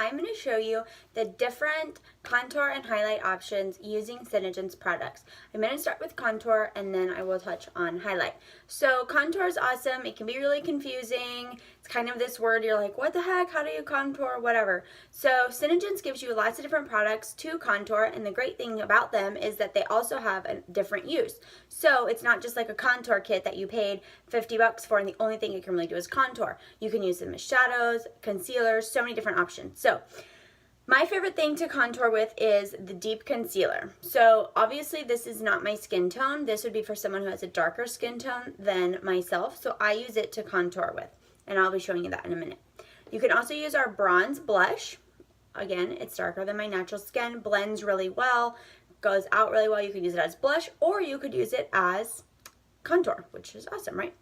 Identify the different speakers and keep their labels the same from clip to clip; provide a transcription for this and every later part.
Speaker 1: I'm going to show you the different contour and highlight options using Senegence products. I'm going to start with contour and then I will touch on highlight. So contour is awesome. It can be really confusing. It's kind of this word you're like, what the heck? How do you contour? Whatever. So Senegence gives you lots of different products to contour, and the great thing about them is that they also have a different use. So it's not just like a contour kit that you paid $50 for and the only thing it can really do is contour. You can use them as shadows, concealers, so many different options. So my favorite thing to contour with is the deep concealer. So obviously this is not my skin tone. This would be for someone who has a darker skin tone than myself. So I use it to contour with, and I'll be showing you that in a minute. You can also use our bronze blush. Again, it's darker than my natural skin, blends really well, goes out really well. You could use it as blush or you could use it as contour, which is awesome, right?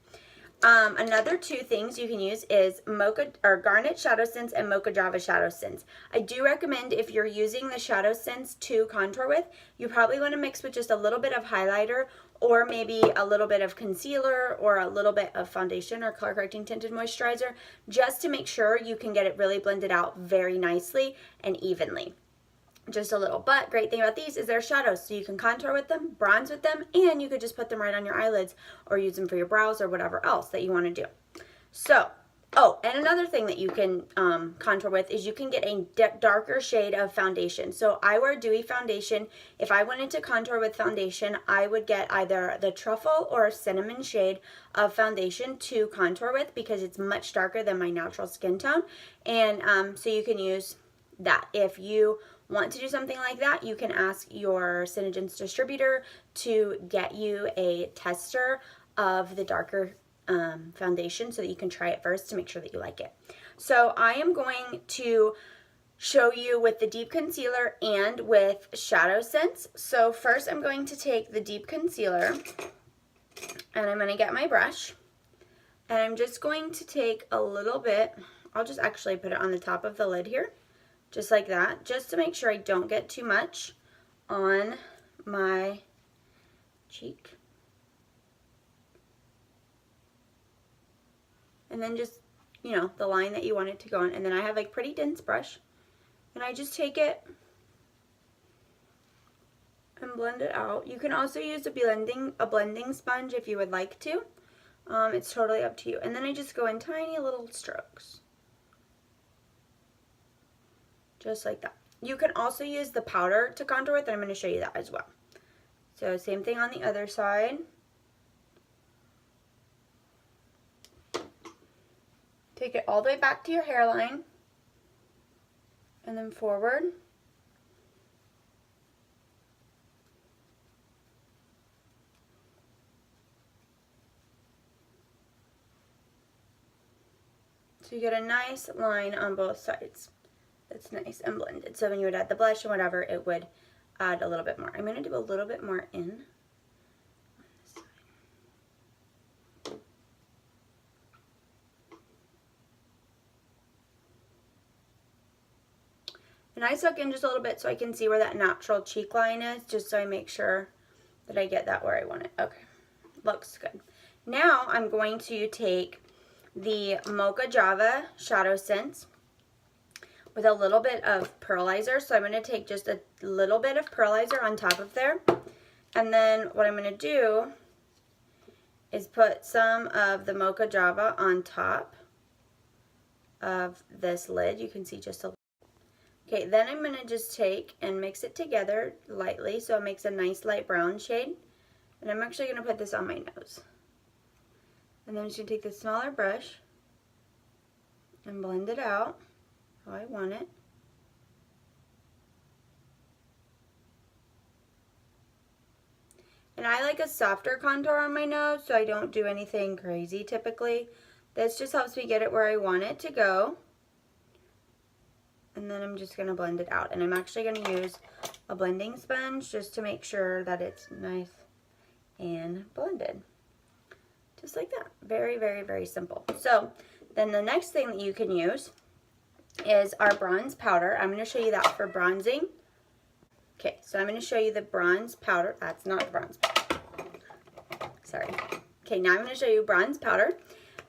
Speaker 1: Another two things you can use is Moca or Garnet ShadowSense and Mocha Java ShadowSense. I do recommend if you're using the ShadowSense to contour with, you probably want to mix with just a little bit of highlighter or maybe a little bit of concealer or a little bit of foundation or color correcting tinted moisturizer, just to make sure you can get it really blended out very nicely and evenly. Just a little. But great thing about these is they're shadows, so you can contour with them, bronze with them, and you could just put them right on your eyelids or use them for your brows or whatever else that you want to do. So, oh, and another thing that you can contour with is you can get a darker shade of foundation. So I wear dewy foundation. If I wanted to contour with foundation, I would get either the truffle or cinnamon shade of foundation to contour with because it's much darker than my natural skin tone. And so you can use that. If you want to do something like that, you can ask your Senegence distributor to get you a tester of the darker foundation so that you can try it first to make sure that you like it. So I am going to show you with the deep concealer and with ShadowSense. So first I'm going to take the deep concealer and I'm going to get my brush and I'm just going to take a little bit. I'll just actually put it on the top of the lid here, just like that, just to make sure I don't get too much on my cheek. And then just, you know, the line that you want it to go on. And then I have like pretty dense brush, and I just take it and blend it out. You can also use a blending sponge if you would like to. It's totally up to you. And then I just go in tiny little strokes. Just like that. You can also use the powder to contour with, and I'm going to show you that as well. So same thing on the other side. Take it all the way back to your hairline and then forward. So you get a nice line on both sides. That's nice and blended. So when you would add the blush and whatever, it would add a little bit more. I'm going to do a little bit more in on this side. And I suck in just a little bit so I can see where that natural cheek line is, just so I make sure that I get that where I want it. Okay, looks good. Now I'm going to take the Mocha Java ShadowSense with a little bit of Pearlizer. So I'm going to take just a little bit of Pearlizer on top of there. And then what I'm going to do is put some of the Mocha Java on top of this lid. You can see just a little. Okay, then I'm going to just take and mix it together lightly so it makes a nice light brown shade. And I'm actually going to put this on my nose. And then I'm just going to take the smaller brush and blend it out how I want it. And I like a softer contour on my nose, so I don't do anything crazy typically. This just helps me get it where I want it to go. And then I'm just going to blend it out. And I'm actually going to use a blending sponge just to make sure that it's nice and blended. Just like that. Very, very, very simple. So then the next thing that you can use is our bronze powder. I'm going to show you that for bronzing. Okay, so I'm going to show you the bronze powder. That's not the bronze powder. Sorry. Okay, now I'm going to show you bronze powder.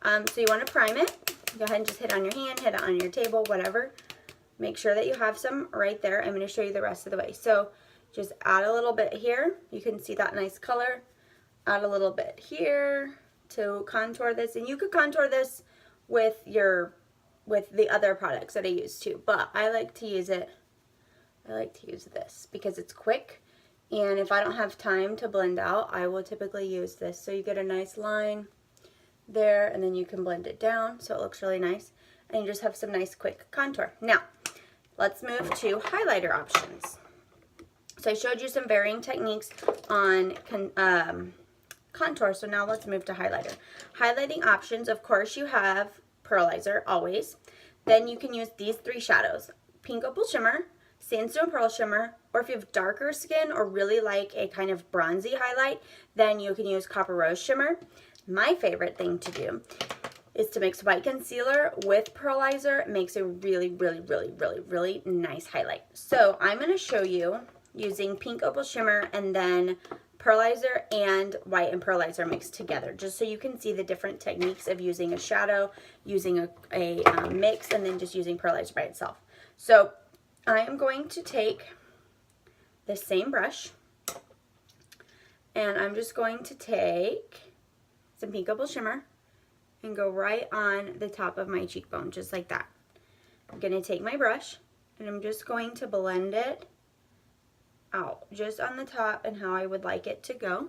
Speaker 1: So you want to prime it. Go ahead and just hit it on your hand, hit it on your table, whatever. Make sure that you have some right there. I'm going to show you the rest of the way. So just add a little bit here. You can see that nice color. Add a little bit here to contour this. And you could contour this with the other products that I use too. But I like to use this because it's quick. And if I don't have time to blend out, I will typically use this. So you get a nice line there, and then you can blend it down so it looks really nice. And you just have some nice quick contour. Now, let's move to highlighter options. So I showed you some varying techniques on contour, so now let's move to highlighter. Highlighting options, of course, you have Pearlizer, always. Then you can use these 3 shadows, Pink Opal Shimmer, Sandstone Pearl Shimmer, or if you have darker skin or really like a kind of bronzy highlight, then you can use Copper Rose Shimmer. My favorite thing to do is to mix white concealer with Pearlizer. It makes a really, really, really, really, really nice highlight. So I'm going to show you using Pink Opal Shimmer and then Pearlizer and white and Pearlizer mixed together, just so you can see the different techniques of using a shadow, using a mix, and then just using Pearlizer by itself. So I am going to take the same brush, and I'm just going to take some Pink Opal Shimmer and go right on the top of my cheekbone, just like that. I'm going to take my brush, and I'm just going to blend it out, just on the top and how I would like it to go.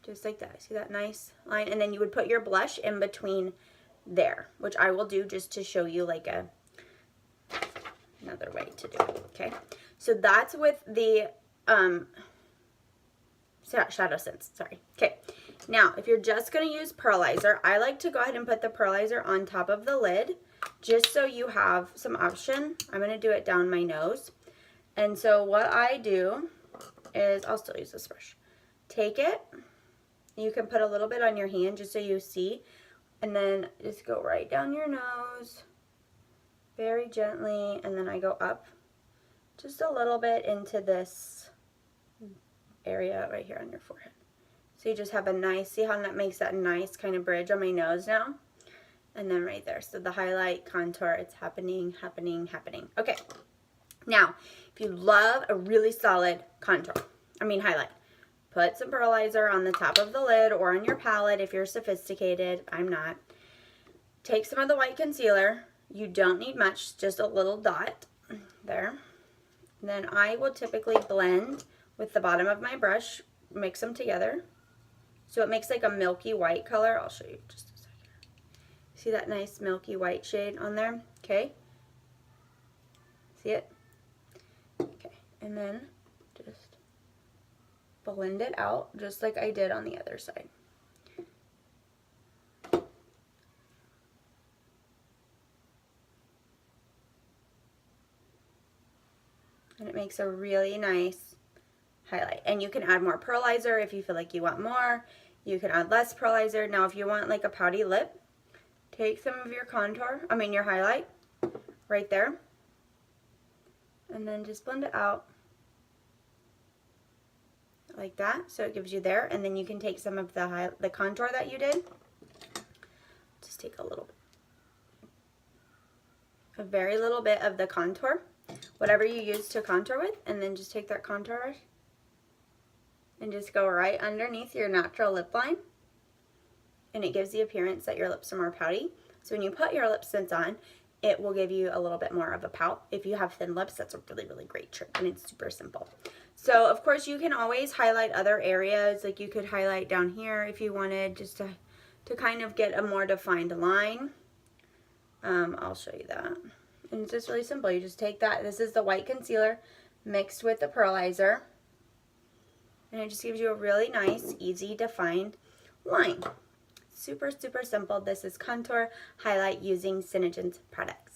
Speaker 1: Just like that. See that nice line? And then you would put your blush in between there, which I will do just to show you like another way to do it. Okay, so that's with the ShadowSense, sorry. Okay, now if you're just going to use Pearlizer, I like to go ahead and put the Pearlizer on top of the lid just so you have some option. I'm going to do it down my nose. And so what I do is, I'll still use this brush. Take it, you can put a little bit on your hand just so you see, and then just go right down your nose very gently, and then I go up just a little bit into this area right here on your forehead. So you just have a nice, see how that makes that nice kind of bridge on my nose now? And then right there. So the highlight, contour, it's happening, happening, happening. Okay. Now, if you love a really solid highlight, put some Pearlizer on the top of the lid or on your palette if you're sophisticated. I'm not. Take some of the white concealer. You don't need much, just a little dot there. And then I will typically blend with the bottom of my brush, mix them together. So it makes like a milky white color. I'll show you just a second. See that nice milky white shade on there? Okay. See it? Okay. And then just blend it out just like I did on the other side. And it makes a really nice highlight. And you can add more Pearlizer if you feel like you want more. You can add less Pearlizer. Now if you want like a pouty lip, take some of your your highlight right there. And then just blend it out like that. So it gives you there. And then you can take some of the contour that you did. Just take a very little bit of the contour, whatever you use to contour with, and then just take that contour and just go right underneath your natural lip line, and it gives the appearance that your lips are more pouty. So when you put your LipSense on, it will give you a little bit more of a pout. If you have thin lips, that's a really, really great trick, and it's super simple. So of course you can always highlight other areas, like you could highlight down here if you wanted, just to kind of get a more defined line. I'll show you that. And it's just really simple. You just take that. This is the white concealer mixed with the Pearlizer. And it just gives you a really nice, easy, defined line. Super, super simple. This is contour highlight using Senegence Products.